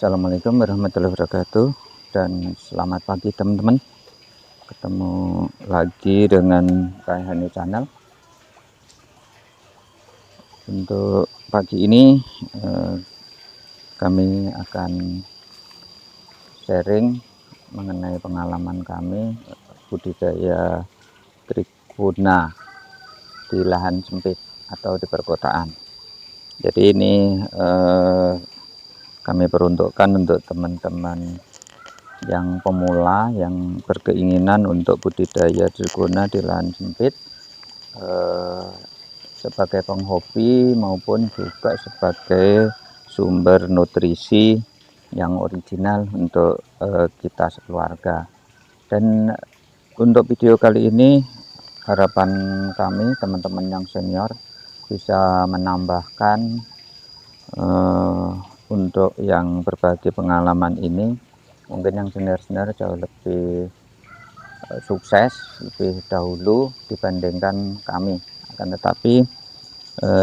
Assalamualaikum warahmatullahi wabarakatuh, dan selamat pagi teman-teman. Ketemu lagi dengan Raihani Channel. Untuk pagi ini kami akan sharing mengenai pengalaman kami budidaya trigona di lahan sempit atau di perkotaan. Jadi ini kami peruntukkan untuk teman-teman yang pemula yang berkeinginan untuk budidaya trigona di lahan sempit, sebagai penghobi maupun juga sebagai sumber nutrisi yang original untuk kita sekeluarga. Dan untuk video kali ini harapan kami teman-teman yang senior bisa menambahkan untuk yang berbagi pengalaman ini. Mungkin yang senior-senior jauh lebih sukses lebih dahulu dibandingkan kami. Akan tetapi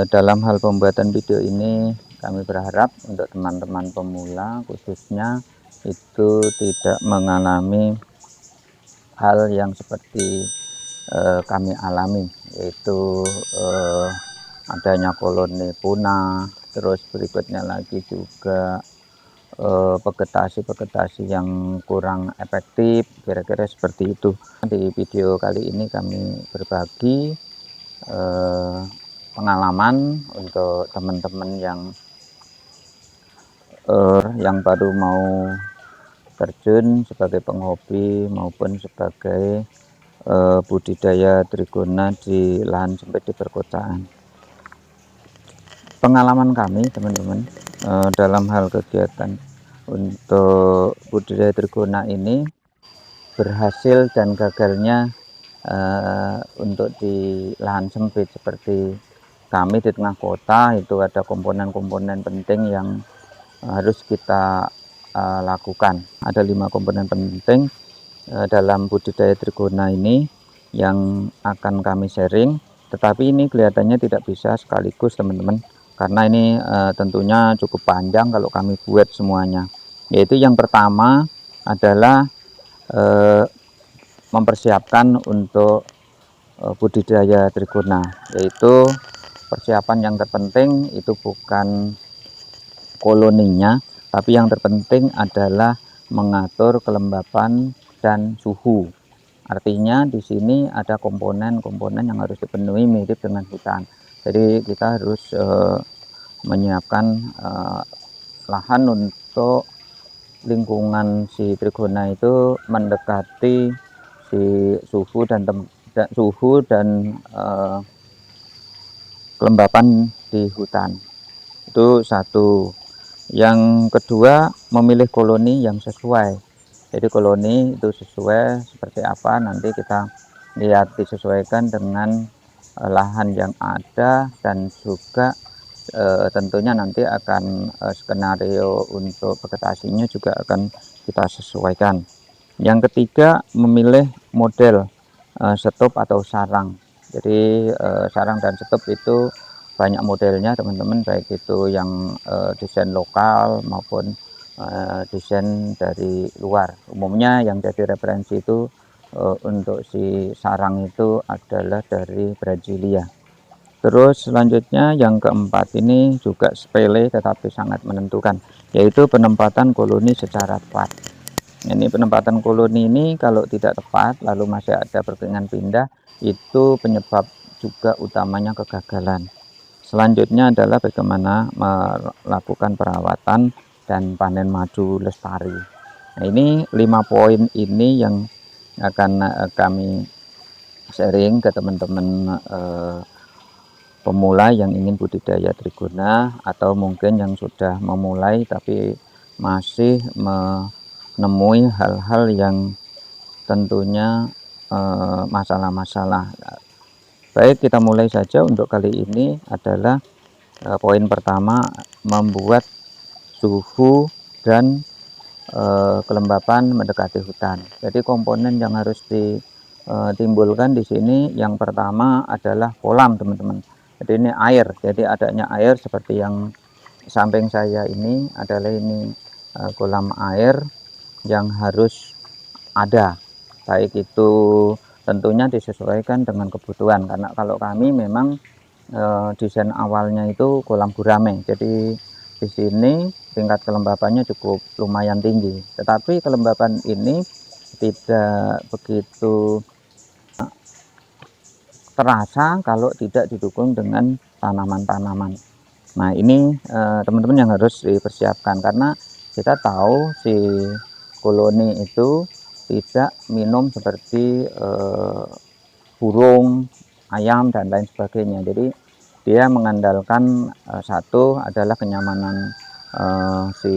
dalam hal pembuatan video ini kami berharap untuk teman-teman pemula khususnya itu tidak mengalami hal yang seperti kami alami, yaitu adanya koloni punah, terus berikutnya lagi juga vegetasi yang kurang efektif, kira-kira seperti itu. Di video kali ini kami berbagi pengalaman untuk teman-teman yang baru mau terjun sebagai penghobi maupun sebagai budidaya trigona di lahan sempit di perkotaan. Pengalaman kami teman-teman dalam hal kegiatan untuk budidaya trigona ini berhasil dan gagalnya untuk di lahan sempit seperti kami di tengah kota itu ada komponen-komponen penting yang harus kita lakukan. Ada 5 komponen penting dalam budidaya trigona ini yang akan kami sharing, tetapi ini kelihatannya tidak bisa sekaligus teman-teman, karena ini tentunya cukup panjang kalau kami buat semuanya. Yaitu yang pertama adalah mempersiapkan untuk budidaya trigona, yaitu persiapan yang terpenting itu bukan koloninya, tapi yang terpenting adalah mengatur kelembapan dan suhu. Artinya di sini ada komponen-komponen yang harus dipenuhi mirip dengan hutan. Jadi kita harus menyiapkan lahan untuk lingkungan si trigona itu mendekati si suhu dan kelembapan di hutan. Itu satu. Yang kedua, memilih koloni yang sesuai. Jadi koloni itu sesuai seperti apa nanti kita lihat, disesuaikan dengan lahan yang ada, dan juga tentunya nanti akan skenario untuk vegetasinya juga akan kita sesuaikan. Yang ketiga, memilih model stop atau sarang. Jadi sarang dan stop itu banyak modelnya teman-teman, baik itu yang desain lokal maupun desain dari luar. Umumnya yang jadi referensi itu untuk si sarang itu adalah dari Brasilia. Terus selanjutnya yang keempat ini juga sepele tetapi sangat menentukan, yaitu penempatan koloni secara tepat. Ini penempatan koloni ini kalau tidak tepat lalu masih ada perkeinginan pindah, itu penyebab juga utamanya kegagalan. Selanjutnya adalah bagaimana melakukan perawatan dan panen madu lestari. Nah, ini 5 poin ini yang akan kami sharing ke teman-teman pemula yang ingin budidaya trigona, atau mungkin yang sudah memulai tapi masih menemui hal-hal yang tentunya masalah-masalah. Baik, kita mulai saja. Untuk kali ini adalah poin pertama, membuat suhu dan kelembapan mendekati hutan. Jadi komponen yang harus ditimbulkan di sini yang pertama adalah kolam teman-teman. Jadi ini air, jadi adanya air seperti yang samping saya ini adalah ini kolam air yang harus ada, baik itu tentunya disesuaikan dengan kebutuhan, karena kalau kami memang desain awalnya itu kolam gurame, jadi di sini tingkat kelembapannya cukup lumayan tinggi, tetapi kelembapan ini tidak begitu terasa kalau tidak didukung dengan tanaman-tanaman. Nah ini teman-teman yang harus dipersiapkan, karena kita tahu si koloni itu tidak minum seperti burung, ayam dan lain sebagainya. Jadi dia mengandalkan satu adalah kenyamanan si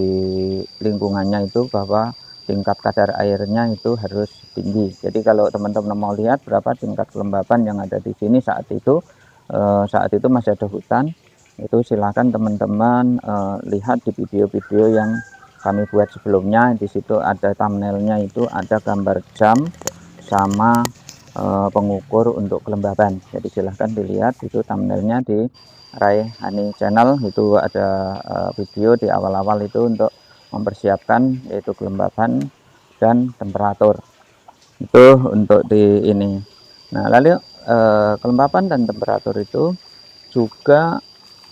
lingkungannya itu, bahwa tingkat kadar airnya itu harus tinggi. Jadi kalau teman-teman mau lihat berapa tingkat kelembapan yang ada di sini saat itu masih ada hutan, itu silakan teman-teman lihat di video-video yang kami buat sebelumnya. Di situ ada thumbnailnya, itu ada gambar jam sama pengukur untuk kelembaban. Jadi silahkan dilihat, itu thumbnailnya di Raihani Channel, itu ada video di awal-awal itu untuk mempersiapkan yaitu kelembapan dan temperatur itu untuk di ini. Nah lalu kelembapan dan temperatur itu juga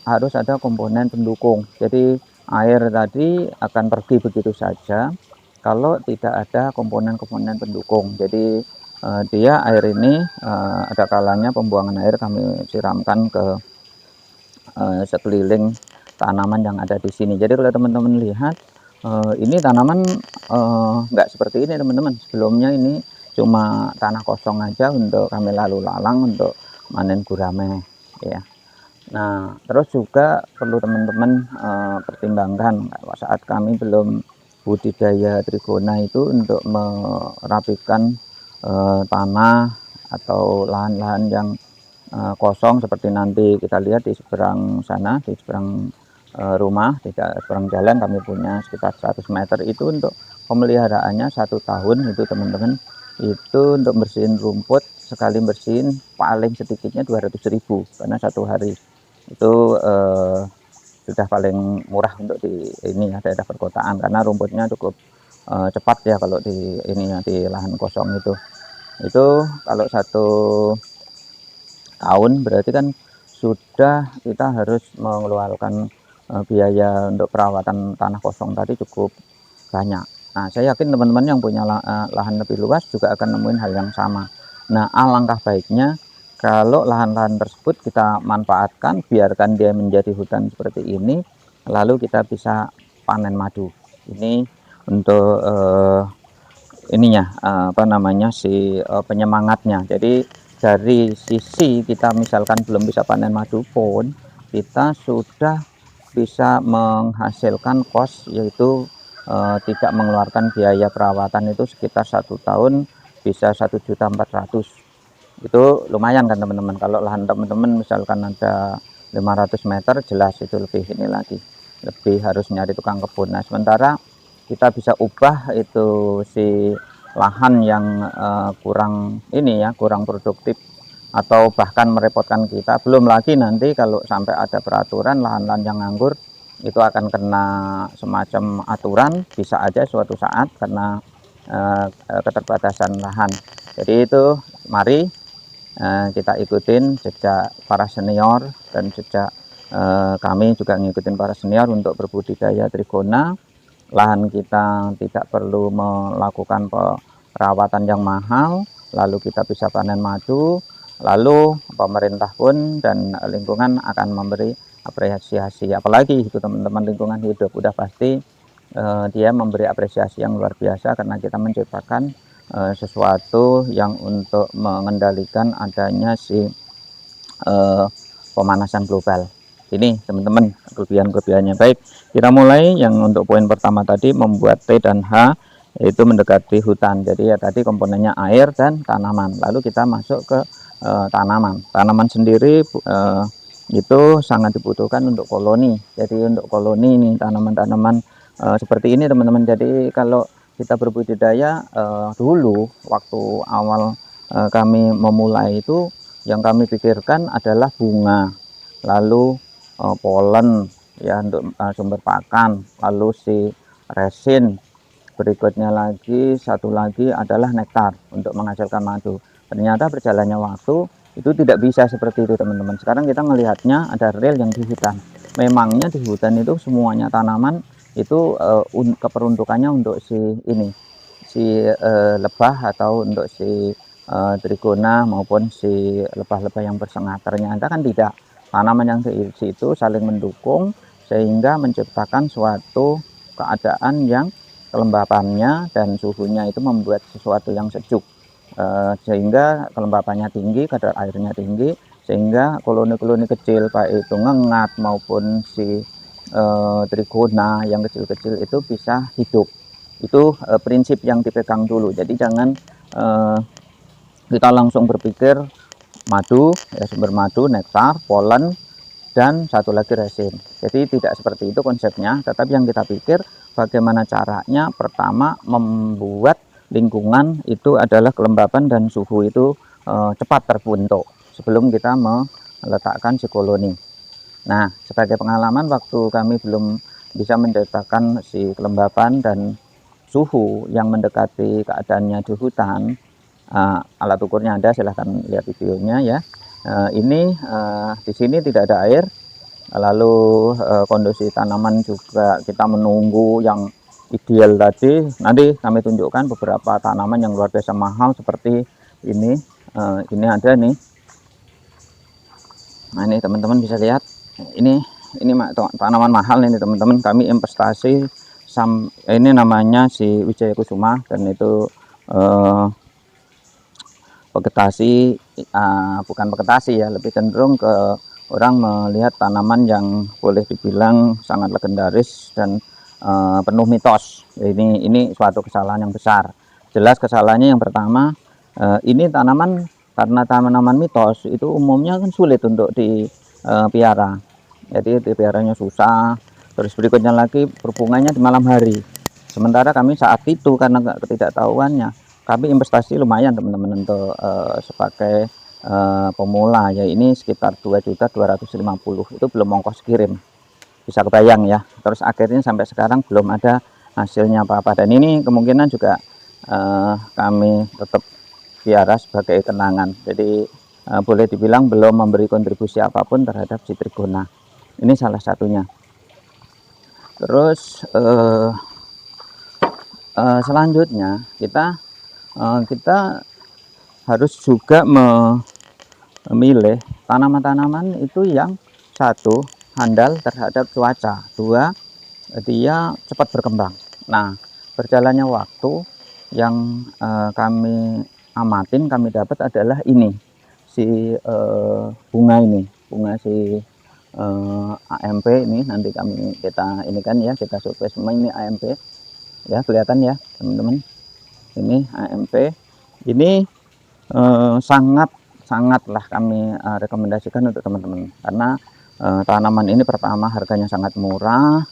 harus ada komponen pendukung. Jadi air tadi akan pergi begitu saja kalau tidak ada komponen-komponen pendukung. Jadi dia air ini ada kalanya pembuangan air kami siramkan ke sekeliling tanaman yang ada di sini. Jadi kalau teman-teman lihat ini tanaman nggak seperti ini teman-teman. Sebelumnya ini cuma tanah kosong aja untuk kami lalu lalang untuk manen gurame ya. Nah terus juga perlu teman-teman pertimbangkan saat kami belum budidaya trigona itu untuk merapikan tanah atau lahan-lahan yang kosong, seperti nanti kita lihat di seberang sana, di seberang rumah, tidak seberang jalan kami punya sekitar 100 meter itu untuk pemeliharaannya 1 tahun itu teman-teman. Itu untuk bersihin rumput, sekali bersihin paling sedikitnya 200.000 karena 1 hari itu sudah paling murah untuk di ini ya, daerah perkotaan, karena rumputnya cukup cepat ya kalau di ini ya, di lahan kosong itu kalau 1 tahun berarti kan sudah kita harus mengeluarkan biaya untuk perawatan tanah kosong tadi cukup banyak. Nah saya yakin teman-teman yang punya lahan lebih luas juga akan nemuin hal yang sama. Nah alangkah baiknya kalau lahan-lahan tersebut kita manfaatkan, biarkan dia menjadi hutan seperti ini, lalu kita bisa panen madu. Ini untuk ininya apa namanya si penyemangatnya. Jadi dari sisi kita misalkan belum bisa panen madu pun kita sudah bisa menghasilkan kos, yaitu tidak mengeluarkan biaya perawatan itu sekitar 1 tahun bisa 1.400.000. Itu lumayan kan teman-teman. Kalau lahan teman-teman misalkan ada 500 meter, jelas itu lebih ini lagi, lebih harus nyari tukang kebun. Nah sementara kita bisa ubah itu si lahan yang kurang ini ya, kurang produktif atau bahkan merepotkan kita. Belum lagi nanti kalau sampai ada peraturan lahan-lahan yang nganggur itu akan kena semacam aturan, bisa aja suatu saat karena keterbatasan lahan. Jadi itu mari kita ikutin jejak para senior dan jejak kami juga ngikutin para senior untuk berbudidaya trigona. Lahan kita tidak perlu melakukan perawatan yang mahal, lalu kita bisa panen madu, lalu pemerintah pun dan lingkungan akan memberi apresiasi. Apalagi itu teman-teman lingkungan hidup, udah pasti dia memberi apresiasi yang luar biasa karena kita menciptakan sesuatu yang untuk mengendalikan adanya si pemanasan global. Ini teman-teman kelebihan-kelebihannya. Baik, kita mulai yang untuk poin pertama tadi, membuat T dan H, yaitu mendekati hutan. Jadi ya tadi komponennya air dan tanaman. Lalu kita masuk ke tanaman. Tanaman sendiri itu sangat dibutuhkan untuk koloni. Jadi untuk koloni ini tanaman-tanaman seperti ini teman-teman. Jadi kalau kita berbudidaya dulu waktu awal kami memulai itu, yang kami pikirkan adalah bunga, lalu polen ya untuk sumber pakan, lalu si resin. Berikutnya lagi, satu lagi adalah nektar untuk menghasilkan madu. Ternyata berjalannya waktu itu tidak bisa seperti itu teman-teman. Sekarang kita melihatnya ada rel yang di hutan. Memangnya di hutan itu semuanya tanaman itu keperuntukannya untuk si ini, si lebah atau untuk si trigona maupun si lebah-lebah yang bersengat. Ternyata kan tidak. Tanaman yang di situ saling mendukung sehingga menciptakan suatu keadaan yang kelembapannya dan suhunya itu membuat sesuatu yang sejuk, sehingga kelembapannya tinggi, kadar airnya tinggi, sehingga koloni-koloni kecil baik itu ngengat maupun si trigona yang kecil-kecil itu bisa hidup. Itu prinsip yang dipegang dulu. Jadi jangan kita langsung berpikir madu, ya, sumber madu, nektar, polen, dan satu lagi resin. Jadi tidak seperti itu konsepnya, tetapi yang kita pikir bagaimana caranya. Pertama, membuat lingkungan itu adalah kelembapan dan suhu itu cepat terbentuk sebelum kita meletakkan si koloni. Nah, sebagai pengalaman waktu kami belum bisa mendeteksikan si kelembapan dan suhu yang mendekati keadaannya di hutan, alat ukurnya ada, silahkan lihat videonya ya. Ini di sini tidak ada air, lalu kondisi tanaman juga kita menunggu yang ideal tadi. Nanti kami tunjukkan beberapa tanaman yang luar biasa mahal seperti ini. Ini ada nih. Nah, ini teman-teman bisa lihat. Ini tanaman mahal ini teman-teman. Kami investasi ini namanya si Wijaya Kusuma, dan itu vegetasi, bukan vegetasi ya, lebih cenderung ke orang melihat tanaman yang boleh dibilang sangat legendaris dan penuh mitos. Ini suatu kesalahan yang besar. Jelas kesalahannya yang pertama, ini tanaman, karena tanaman mitos itu umumnya kan sulit untuk dipiara. Jadi dipiaranya susah. Terus berikutnya lagi berbunganya di malam hari. Sementara kami saat itu karena ketidaktahuannya, kami investasi lumayan teman-teman untuk sebagai pemula ya, ini sekitar 2.250.000, itu belum ongkos kirim, bisa kebayang ya. Terus akhirnya sampai sekarang belum ada hasilnya apa-apa, dan ini kemungkinan juga kami tetap piara sebagai kenangan. Jadi boleh dibilang belum memberi kontribusi apapun terhadap si trigona. Ini salah satunya. Terus selanjutnya kita harus juga memilih tanaman-tanaman itu yang satu, handal terhadap cuaca, dua, dia cepat berkembang. Nah, berjalannya waktu yang kami amatin, kami dapat adalah ini, si bunga si AMP ini. Nanti kita ini kan ya, kita survei semua, ini AMP ya, kelihatan ya teman-teman, ini AMP. Ini sangatlah kami rekomendasikan untuk teman-teman, karena tanaman ini pertama harganya sangat murah,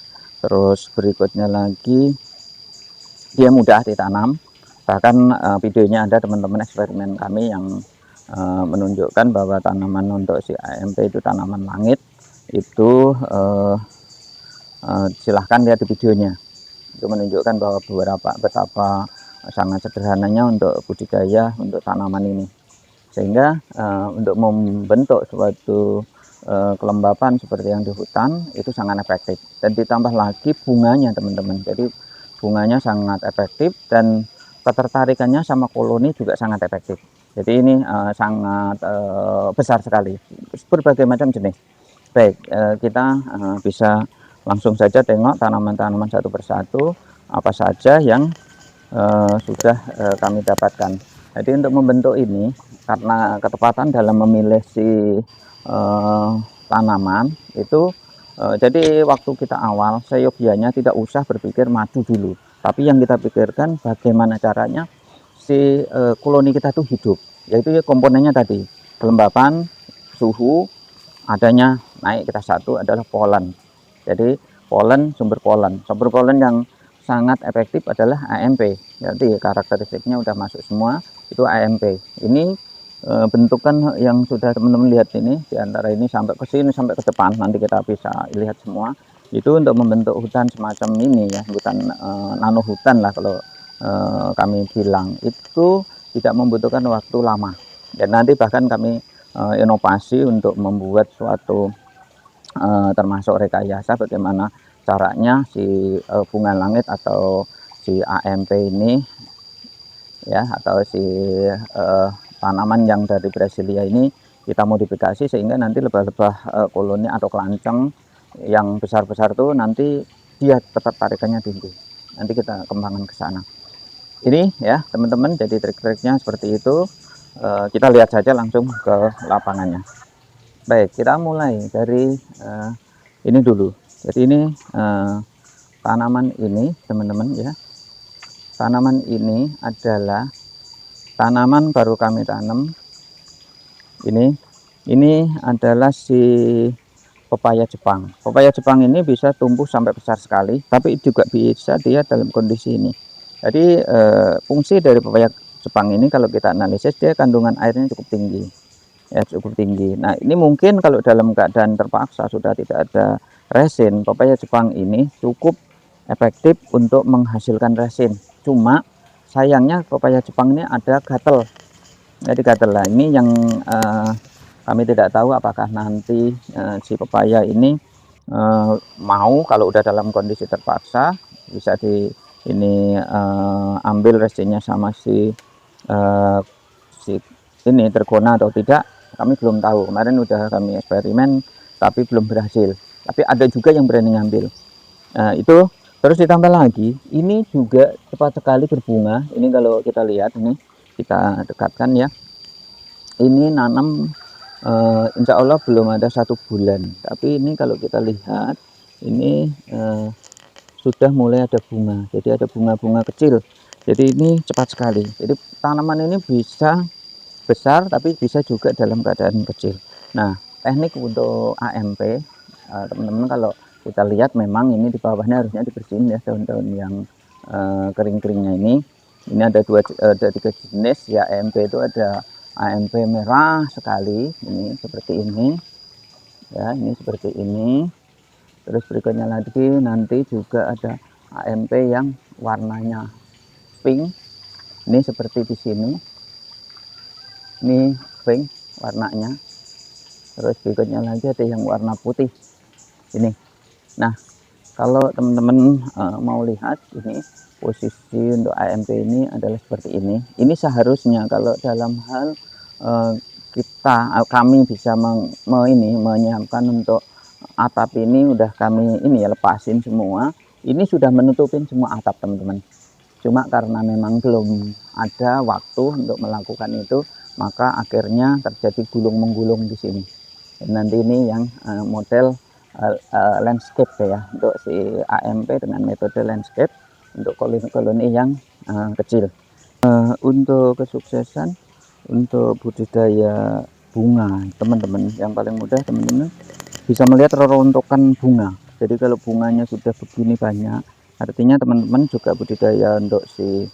terus berikutnya lagi dia mudah ditanam. Bahkan videonya ada teman-teman eksperimen kami yang menunjukkan bahwa tanaman untuk si AMP itu tanaman langit itu, silahkan lihat di videonya, itu menunjukkan bahwa betapa sangat sederhananya untuk budidaya untuk tanaman ini, sehingga untuk membentuk suatu kelembapan seperti yang di hutan itu sangat efektif. Dan ditambah lagi bunganya teman-teman, jadi bunganya sangat efektif dan ketertarikannya sama koloni juga sangat efektif. Jadi ini sangat besar sekali, berbagai macam jenis. Baik, kita bisa langsung saja tengok tanaman-tanaman satu persatu apa saja yang sudah kami dapatkan. Jadi untuk membentuk ini, karena ketepatan dalam memilih si tanaman itu, jadi waktu kita awal seyogianya tidak usah berpikir madu dulu, tapi yang kita pikirkan bagaimana caranya si koloni kita tuh hidup, yaitu komponennya tadi, kelembapan, suhu, adanya naik. Kita satu adalah polen. Jadi sumber polen yang sangat efektif adalah AMP. Jadi karakteristiknya udah masuk semua, itu AMP. Ini bentukan yang sudah teman-teman lihat ini, diantara ini sampai ke sini sampai ke depan, nanti kita bisa lihat semua. itu untuk membentuk hutan semacam ini ya, hutan nano hutan lah kalau kami bilang, itu tidak membutuhkan waktu lama. Dan nanti bahkan kami inovasi untuk membuat suatu termasuk rekayasa bagaimana caranya si bunga langit atau si AMP ini ya, atau si tanaman yang dari Brasilia ini kita modifikasi sehingga nanti lebah-lebah koloni atau kelanceng yang besar-besar tuh nanti dia tetap tarikannya tinggi. Nanti kita kembangkan ke sana. Ini ya teman-teman, jadi trik-triknya seperti itu. Kita lihat saja langsung ke lapangannya. Baik, kita mulai dari ini dulu. Jadi ini tanaman ini teman-teman ya. Tanaman ini adalah tanaman baru kami tanam. Ini adalah si pepaya Jepang. Pepaya Jepang ini bisa tumbuh sampai besar sekali, tapi juga bisa dia dalam kondisi ini. Jadi fungsi dari pepaya Jepang ini kalau kita analisis, dia kandungan airnya cukup tinggi. Ya, cukup tinggi. Nah, ini mungkin kalau dalam keadaan terpaksa sudah tidak ada resin, pepaya Jepang ini cukup efektif untuk menghasilkan resin. Cuma sayangnya pepaya Jepang ini ada gatel. Jadi gatel lah ini yang kami tidak tahu apakah nanti si pepaya ini mau kalau udah dalam kondisi terpaksa bisa di ini ambil resinnya sama si ini tergona atau tidak, kami belum tahu. Kemarin udah kami eksperimen tapi belum berhasil, tapi ada juga yang berani ngambil. Itu terus ditambah lagi ini juga cepat sekali berbunga. Ini kalau kita lihat, ini kita dekatkan ya, ini nanam insya Allah belum ada 1 bulan, tapi ini kalau kita lihat ini sudah mulai ada bunga, jadi ada bunga-bunga kecil, jadi ini cepat sekali. Jadi tanaman ini bisa besar tapi bisa juga dalam keadaan kecil. Nah, teknik untuk AMP teman-teman kalau kita lihat memang ini di bawahnya harusnya dibersihin ya, daun-daun yang kering-keringnya ini ada 3 jenis ya AMP itu. Ada AMP merah sekali, ini seperti ini ya, ini seperti ini. Terus berikutnya lagi nanti juga ada AMP yang warnanya pink, ini seperti di sini, ini pink warnanya. Terus berikutnya lagi ada yang warna putih ini. Nah, kalau teman-teman mau lihat ini posisi untuk AMP ini adalah seperti ini. Ini seharusnya kalau dalam hal kami bisa menyiapkan untuk atap ini, udah kami ini ya lepasin semua. Ini sudah menutupin semua atap teman-teman. Cuma karena memang belum ada waktu untuk melakukan itu, maka akhirnya terjadi gulung-menggulung di sini. Dan nanti ini yang model landscape ya, untuk si AMP dengan metode landscape untuk koloni-koloni yang kecil. Untuk kesuksesan untuk budidaya bunga teman-teman, yang paling mudah teman-teman bisa melihat reruntukan bunga. Jadi kalau bunganya sudah begini banyak, artinya teman-teman juga budidaya untuk si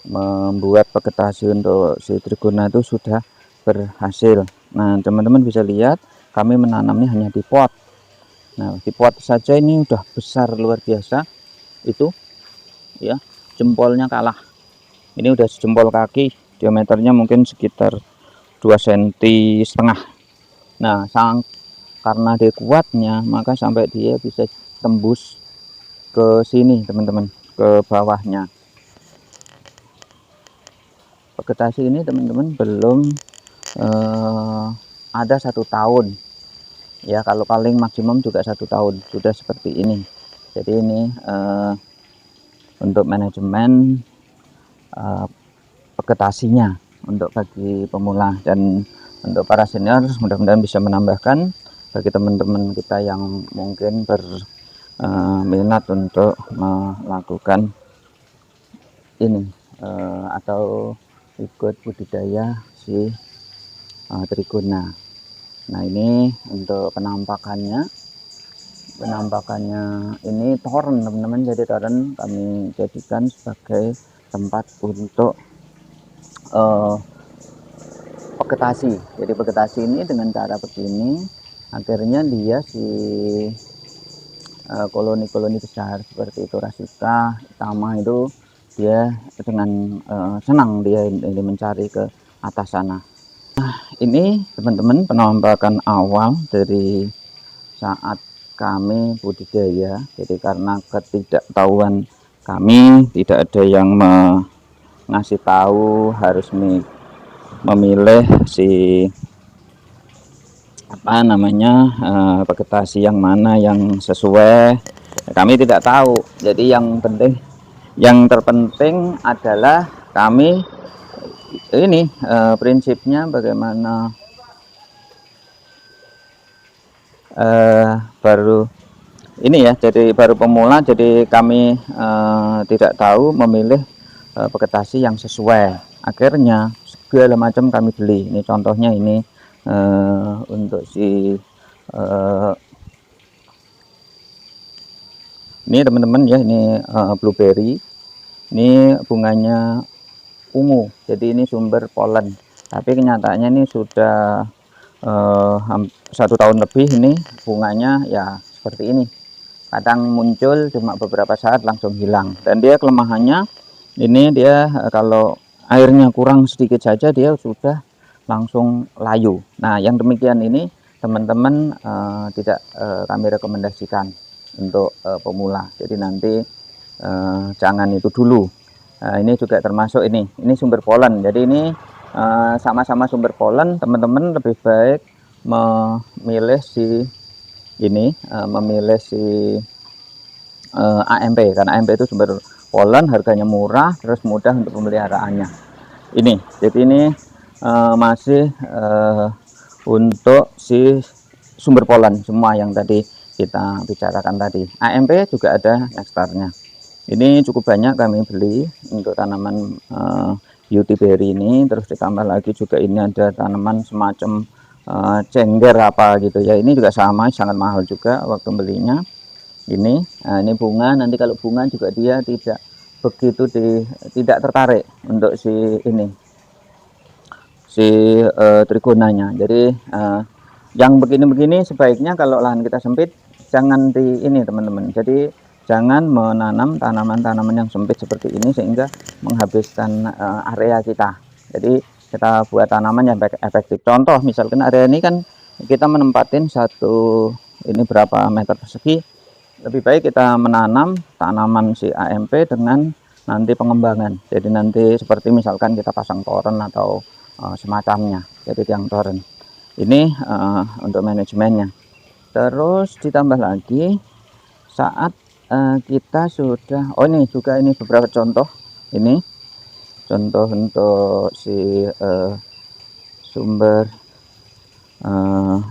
membuat vegetasi untuk si trigona itu sudah berhasil. Nah, teman-teman bisa lihat kami menanamnya hanya di pot. Nah, di pot saja ini udah besar luar biasa. Itu ya, jempolnya kalah. Ini udah sejempol kaki, diameternya mungkin sekitar 2,5 cm. Nah, karena dia kuatnya, maka sampai dia bisa tembus ke sini teman-teman, ke bawahnya. Vegetasi ini teman-teman belum ada 1 tahun ya, kalau paling maksimum juga 1 tahun sudah seperti ini. Jadi ini untuk manajemen vegetasinya untuk bagi pemula, dan untuk para senior mudah-mudahan bisa menambahkan bagi teman-teman kita yang mungkin berminat untuk melakukan ini atau ikut budidaya si trigona. Nah, ini untuk penampakannya ini toren teman-teman. Jadi toren kami jadikan sebagai tempat untuk vegetasi. Jadi vegetasi ini dengan cara begini akhirnya dia si koloni-koloni besar seperti itu Brassica, Tama itu dia dengan senang dia ini mencari ke atas sana. Nah, ini teman-teman penampakan awal dari saat kami budidaya. Jadi karena ketidaktahuan kami, tidak ada yang ngasih tahu harus memilih si apa namanya vegetasi yang mana yang sesuai. Kami tidak tahu. Jadi yang terpenting adalah kami ini prinsipnya bagaimana baru ini ya, jadi baru pemula, jadi kami tidak tahu memilih vegetasi yang sesuai. Akhirnya segala macam kami beli. Ini contohnya ini untuk si ini teman-teman ya, ini blueberry. Ini bunganya ungu, jadi ini sumber polen. Tapi kenyataannya ini sudah 1 tahun lebih ini bunganya ya seperti ini. Kadang muncul cuma beberapa saat langsung hilang. Dan dia kelemahannya ini dia kalau airnya kurang sedikit saja dia sudah langsung layu. Nah, yang demikian ini teman-teman tidak kami rekomendasikan untuk pemula. Jadi nanti jangan itu dulu. Nah, ini juga termasuk ini sumber polen. Jadi ini sama-sama sumber polen, teman-teman lebih baik memilih si ini memilih si AMP, karena AMP itu sumber polen, harganya murah, terus mudah untuk pemeliharaannya. Ini, jadi ini masih untuk si sumber polen semua yang tadi kita bicarakan tadi. AMP juga ada nektarnya. Ini cukup banyak kami beli untuk tanaman beauty berry ini. Terus ditambah lagi juga ini ada tanaman semacam cengger apa gitu ya. Ini juga sama, sangat mahal juga waktu belinya. Ini bunga. Nanti kalau bunga juga dia tidak begitu tidak tertarik untuk si ini trigonanya. Jadi yang begini-begini sebaiknya kalau lahan kita sempit jangan di ini teman-teman. Jadi jangan menanam tanaman-tanaman yang sempit seperti ini sehingga menghabiskan area kita. Jadi kita buat tanaman yang efektif. Contoh misalkan area ini kan kita menempatin ini berapa meter persegi. Lebih baik kita menanam tanaman si AMP dengan nanti pengembangan. Jadi nanti seperti misalkan kita pasang toren atau semacamnya. Jadi tiang toren. Ini untuk manajemennya. Terus ditambah lagi saat kita sudah ini juga ini beberapa contoh. Ini contoh untuk si sumber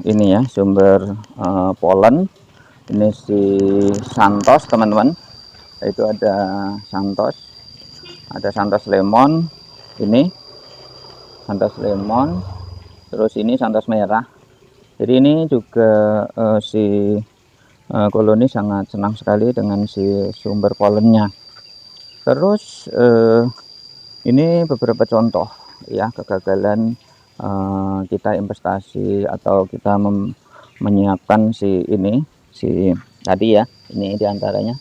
ini ya, sumber polen. Ini si Santos teman-teman. Itu ada Santos lemon, ini Santos lemon, terus ini Santos merah. Jadi ini juga si koloni sangat senang sekali dengan si sumber polennya. Terus ini beberapa contoh ya kegagalan kita investasi atau kita menyiapkan si tadi ya. Ini diantaranya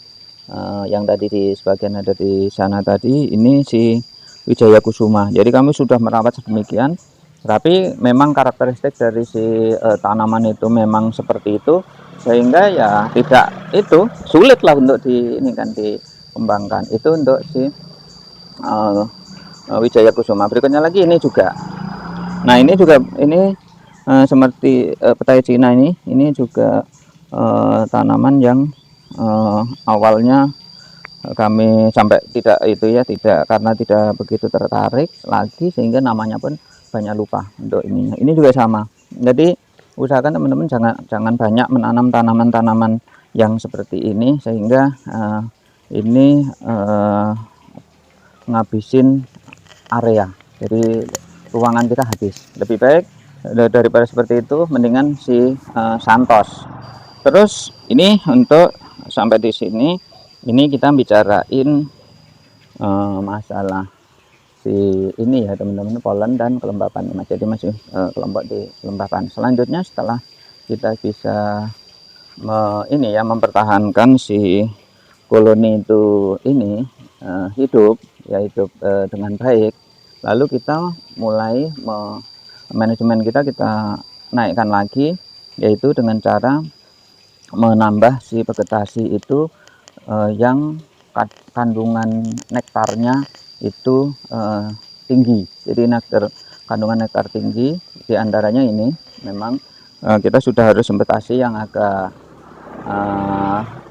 yang tadi di sebagian ada di sana tadi, ini si Wijaya Kusuma. Jadi kami sudah merawat sedemikian, tapi memang karakteristik dari si tanaman itu memang seperti itu, sehingga ya tidak itu sulit lah untuk dikembangkan. Itu untuk si Wijaya Kusuma. Berikutnya lagi ini juga. Nah, ini juga ini seperti petai Cina ini juga tanaman yang awalnya kami sampai tidak karena tidak begitu tertarik lagi, sehingga namanya pun banyak lupa untuk ininya. Ini juga sama. Jadi usahakan teman-teman jangan banyak menanam tanaman-tanaman yang seperti ini, sehingga ini ngabisin area. Jadi ruangan kita habis. Lebih baik daripada seperti itu, mendingan si Santos. Terus ini untuk sampai di sini, ini kita bicarain masalah si ini ya teman-teman, polen dan kelembapan. Jadi masih kelompok di kelembapan. Selanjutnya setelah kita bisa ini ya, mempertahankan si koloni itu ini hidup, ya hidup dengan baik. Lalu kita mulai manajemen kita naikkan lagi, yaitu dengan cara menambah si vegetasi itu yang kandungan nektarnya itu tinggi. Jadi kandungan nektar tinggi, diantaranya ini memang kita sudah harus vegetasi yang agak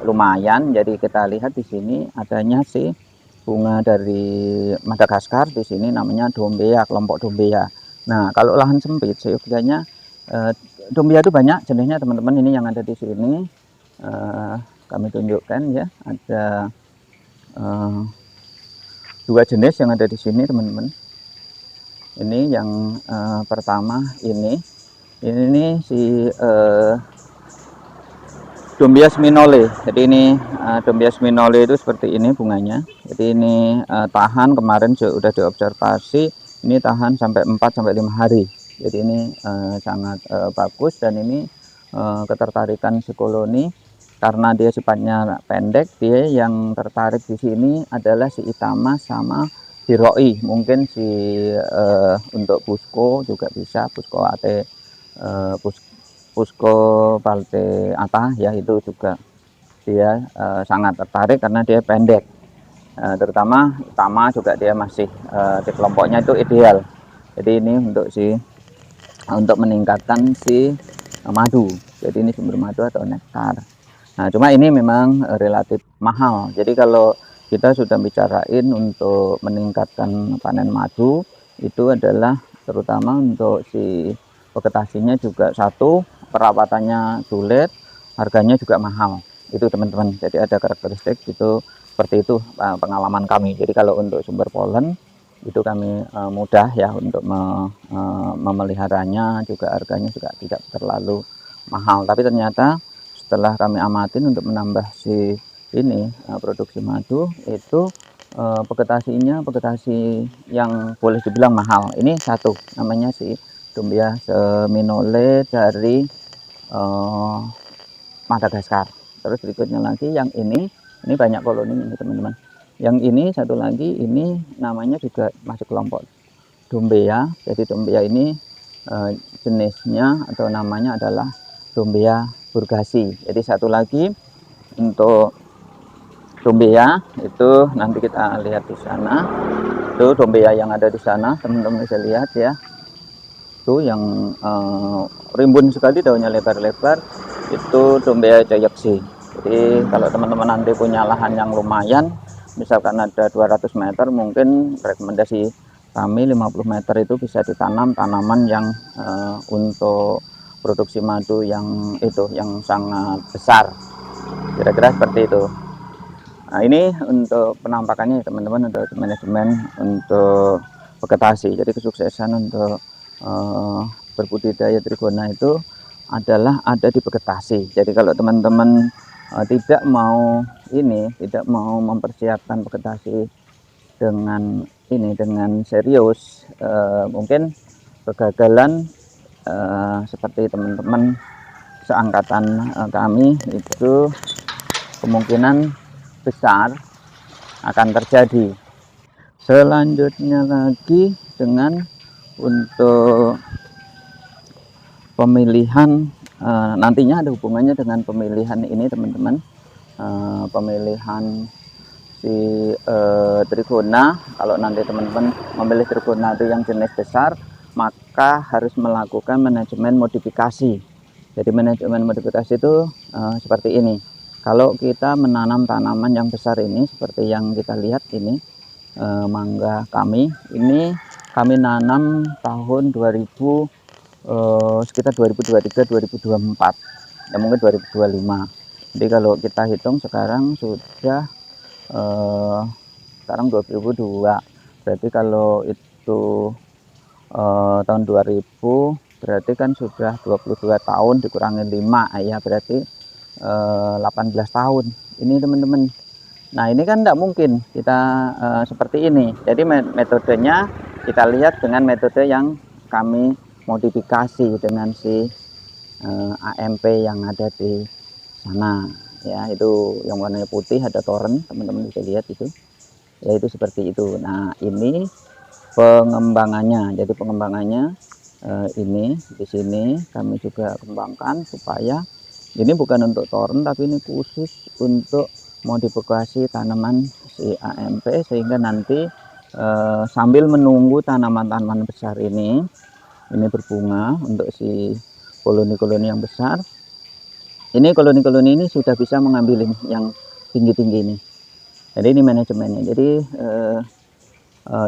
lumayan. Jadi kita lihat di sini adanya si bunga dari Madagaskar, di sini namanya Dombea, kelompok Dombea. Nah, kalau lahan sempit seyogyanya Dombea itu banyak jenisnya teman-teman. Ini yang ada di sini kami tunjukkan ya, ada dua jenis yang ada di sini teman-teman. Ini yang pertama ini si Dombias minole. Jadi ini Dombias minole itu seperti ini bunganya. Jadi ini tahan, kemarin sudah diobservasi, ini tahan sampai 4 sampai 5 hari. Jadi ini sangat bagus, dan ini ketertarikan si koloni karena dia sifatnya pendek. Dia yang tertarik di sini adalah si Itama sama Hiroi. Mungkin si untuk Pusko juga bisa, Pusko ate Pusko Palte Ata ya, itu juga dia sangat tertarik karena dia pendek. Terutama Tama juga dia masih di kelompoknya itu ideal. Jadi ini untuk meningkatkan si madu. Jadi ini sumber madu atau nektar. Nah, cuma ini memang relatif mahal. Jadi kalau kita sudah bicarain untuk meningkatkan panen madu, itu adalah terutama untuk si vegetasinya juga satu, perawatannya sulit, harganya juga mahal. Itu teman-teman. Jadi ada karakteristik itu seperti itu pengalaman kami. Jadi kalau untuk sumber polen itu kami mudah ya untuk memeliharanya, juga harganya juga tidak terlalu mahal. Tapi ternyata setelah kami amatin untuk menambah si ini produksi madu, itu vegetasi yang boleh dibilang mahal. Ini satu namanya si Dombias minole dari Madagaskar. Terus berikutnya lagi yang ini banyak koloni ini teman-teman. Yang ini satu lagi, ini namanya juga masuk kelompok Dombea. Jadi Dombea ini jenisnya atau namanya adalah Dombea burgasi. Jadi satu lagi untuk Dombea itu nanti kita lihat di sana. Itu Dombea yang ada di sana, teman-teman bisa lihat ya. Itu yang rimbun sekali, daunnya lebar-lebar, itu Dombea Jayaksi. Jadi kalau teman-teman nanti punya lahan yang lumayan, misalkan ada 200 meter, mungkin rekomendasi kami 50 meter itu bisa ditanam tanaman yang untuk produksi madu yang sangat besar, kira-kira seperti itu. Nah, ini untuk penampakannya teman-teman, untuk manajemen untuk vegetasi. Jadi kesuksesan untuk berbudidaya trigona itu adalah ada di vegetasi. Jadi kalau teman-teman tidak mau mempersiapkan vegetasi dengan serius, mungkin kegagalan seperti teman-teman seangkatan kami itu kemungkinan besar akan terjadi. Selanjutnya lagi dengan untuk pemilihan, nantinya ada hubungannya dengan pemilihan ini teman-teman, pemilihan si trigona. Kalau nanti teman-teman memilih trigona itu yang jenis besar, maka harus melakukan manajemen modifikasi. Jadi manajemen modifikasi itu seperti ini. Kalau kita menanam tanaman yang besar ini, seperti yang kita lihat ini, mangga kami ini kami nanam tahun 2000 sekitar 2023-2024 ya, mungkin 2025. Jadi kalau kita hitung sekarang sudah sekarang 2002, berarti kalau itu tahun 2000 berarti kan sudah 22 tahun dikurangi 5 ya, berarti 18 tahun ini teman-teman. Nah, ini kan tidak mungkin kita seperti ini. Jadi metodenya kita lihat dengan metode yang kami modifikasi dengan si AMP yang ada di sana ya, itu yang warnanya putih ada toren, teman-teman bisa lihat itu ya, itu seperti itu. Nah ini pengembangannya, jadi pengembangannya ini di sini kami juga kembangkan supaya ini bukan untuk toren tapi ini khusus untuk modifikasi tanaman si AMP, sehingga nanti sambil menunggu tanaman-tanaman besar ini berbunga untuk si koloni-koloni yang besar. Ini koloni-koloni ini sudah bisa mengambil yang tinggi-tinggi ini. Jadi ini manajemennya. Jadi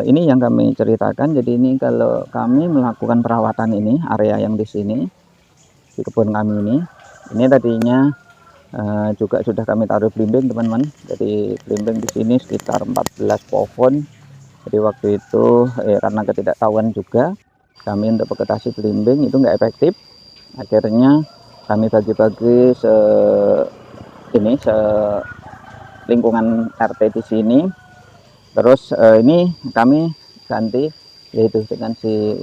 ini yang kami ceritakan. Jadi ini kalau kami melakukan perawatan ini, area yang di sini di kebun kami ini tadinya juga sudah kami taruh belimbing, teman-teman. Jadi belimbing di sini sekitar 14 pohon. Jadi waktu itu karena ketidaktahuan juga kami untuk vegetasi belimbing itu nggak efektif. Akhirnya kami bagi-bagi lingkungan RT di sini. Terus ini kami ganti yaitu dengan si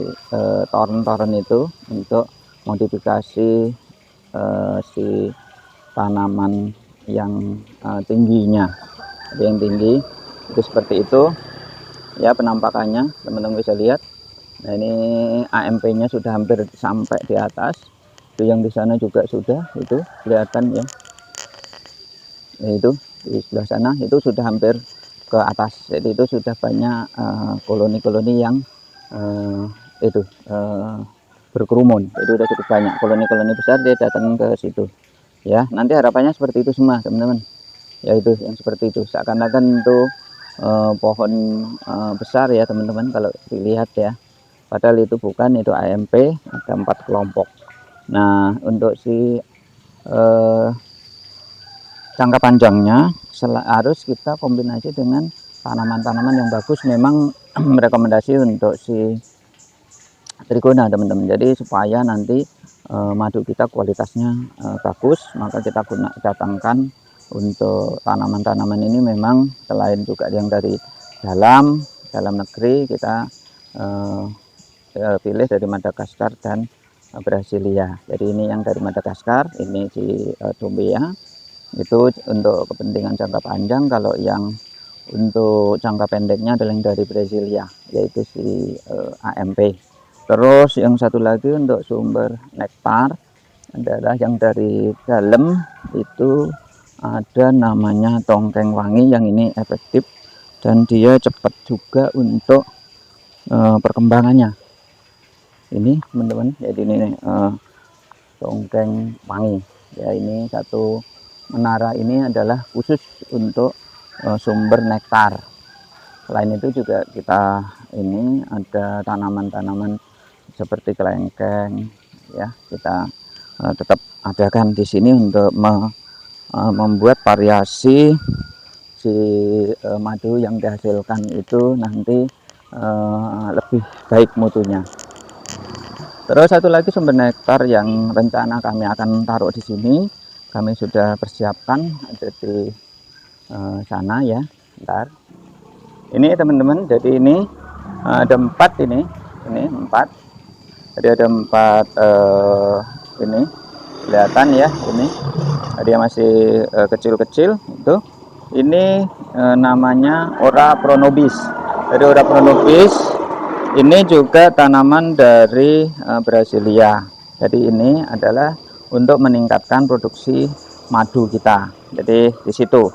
toren-toren itu untuk modifikasi si tanaman yang tingginya. Jadi yang tinggi itu seperti itu ya penampakannya, teman-teman bisa lihat. Nah ini AMP-nya sudah hampir sampai di atas. Itu yang di sana juga sudah, itu kelihatan ya. Nah, itu di sebelah sana itu sudah hampir ke atas. Jadi itu sudah banyak koloni-koloni yang itu berkerumun. Itu sudah cukup banyak koloni-koloni besar, dia datang ke situ. Ya, nanti harapannya seperti itu semua, teman-teman. Ya itu yang seperti itu. Seakan-akan itu pohon besar ya, teman-teman, kalau dilihat ya. Padahal itu bukan, itu AMP, ada 4 kelompok. Nah, untuk si jangka panjangnya harus kita kombinasi dengan tanaman-tanaman yang bagus. Memang merekomendasi untuk si trigona, teman-teman. Jadi supaya nanti madu kita kualitasnya bagus, maka kita datangkan untuk tanaman-tanaman ini. Memang selain juga yang dari dalam negeri, kita pilih dari Madagaskar dan Brasilia. Jadi ini yang dari Madagaskar, ini si Dombea. Itu untuk kepentingan jangka panjang. Kalau yang untuk jangka pendeknya adalah yang dari Brasilia, yaitu si AMP. Terus yang satu lagi untuk sumber nektar adalah yang dari dalam, itu ada namanya tongkeng wangi. Yang ini efektif dan dia cepat juga untuk perkembangannya. Ini teman-teman, jadi ini tongkeng wangi ya. Ini satu menara ini adalah khusus untuk sumber nektar. Selain itu juga kita ini ada tanaman-tanaman seperti kelengkeng ya, kita tetap adakan di sini untuk membuat variasi si madu yang dihasilkan itu nanti lebih baik mutunya. Terus satu lagi sumber nektar yang rencana kami akan taruh di sini, kami sudah persiapkan, ada di sana ya. Bentar. Ini teman-teman, jadi ini ada 4 ini 4. Jadi ada 4 ini kelihatan ya, ini dia masih kecil-kecil itu. Ini namanya Ora pronobis. Jadi Ora pronobis ini juga tanaman dari Brasilia. Jadi ini adalah untuk meningkatkan produksi madu kita. Jadi di situ.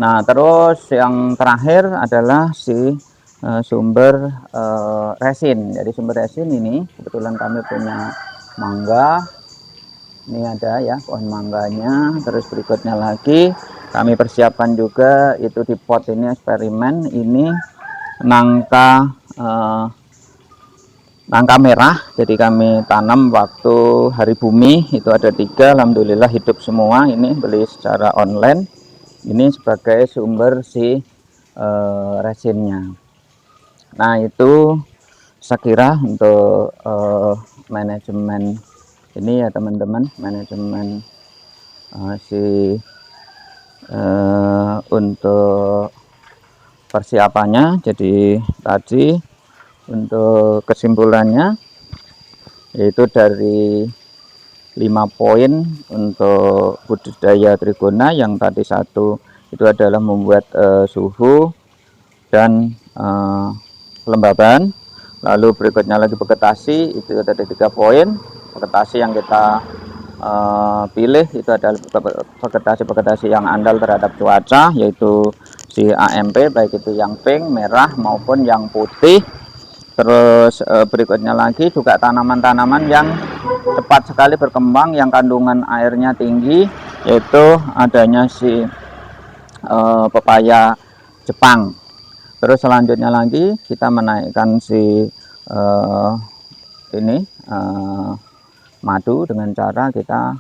Nah, terus yang terakhir adalah si sumber resin. Jadi sumber resin ini kebetulan kami punya mangga. Ini ada ya pohon mangganya. Terus berikutnya lagi kami persiapkan juga itu di pot ini eksperimen. Ini nangka merah. Jadi kami tanam waktu hari bumi, itu ada 3, alhamdulillah hidup semua. Ini beli secara online. Ini sebagai sumber si resinnya. Nah itu saya kira untuk manajemen ini ya teman-teman, manajemen untuk persiapannya. Jadi tadi untuk kesimpulannya yaitu dari 5 poin untuk budidaya trigona. Yang tadi 1 itu adalah membuat suhu dan kelembaban. Lalu berikutnya lagi vegetasi, itu ada 3 poin. Vegetasi yang kita pilih itu adalah vegetasi yang andal terhadap cuaca, yaitu si AMP, baik itu yang pink, merah maupun yang putih. Terus berikutnya lagi juga tanaman-tanaman yang cepat sekali berkembang, yang kandungan airnya tinggi, yaitu adanya si pepaya Jepang. Terus selanjutnya lagi kita menaikkan si madu dengan cara kita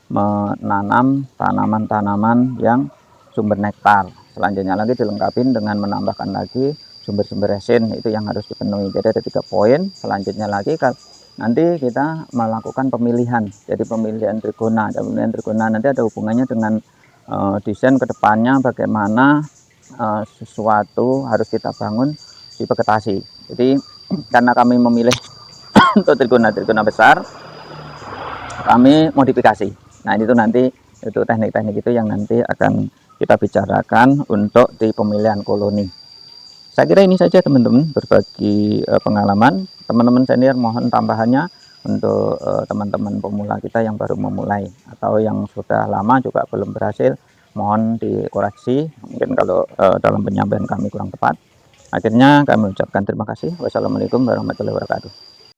menanam tanaman-tanaman yang sumber nektar. Selanjutnya lagi dilengkapi dengan menambahkan lagi sumber-sumber resin, itu yang harus dipenuhi. Jadi ada 3 poin. Selanjutnya lagi nanti kita melakukan pemilihan. Jadi pemilihan trigona. Pemilihan trigona nanti ada hubungannya dengan desain kedepannya, bagaimana sesuatu harus kita bangun di vegetasi. Jadi karena kami memilih untuk trigona besar, kami modifikasi. Nah itu nanti itu teknik-teknik itu yang nanti akan kita bicarakan untuk di pemilihan koloni. Saya kira ini saja teman-teman, berbagi pengalaman. Teman-teman senior mohon tambahannya untuk teman-teman pemula kita yang baru memulai atau yang sudah lama juga belum berhasil, mohon dikoreksi mungkin kalau dalam penyampaian kami kurang tepat. Akhirnya kami ucapkan terima kasih. Wassalamualaikum warahmatullahi wabarakatuh.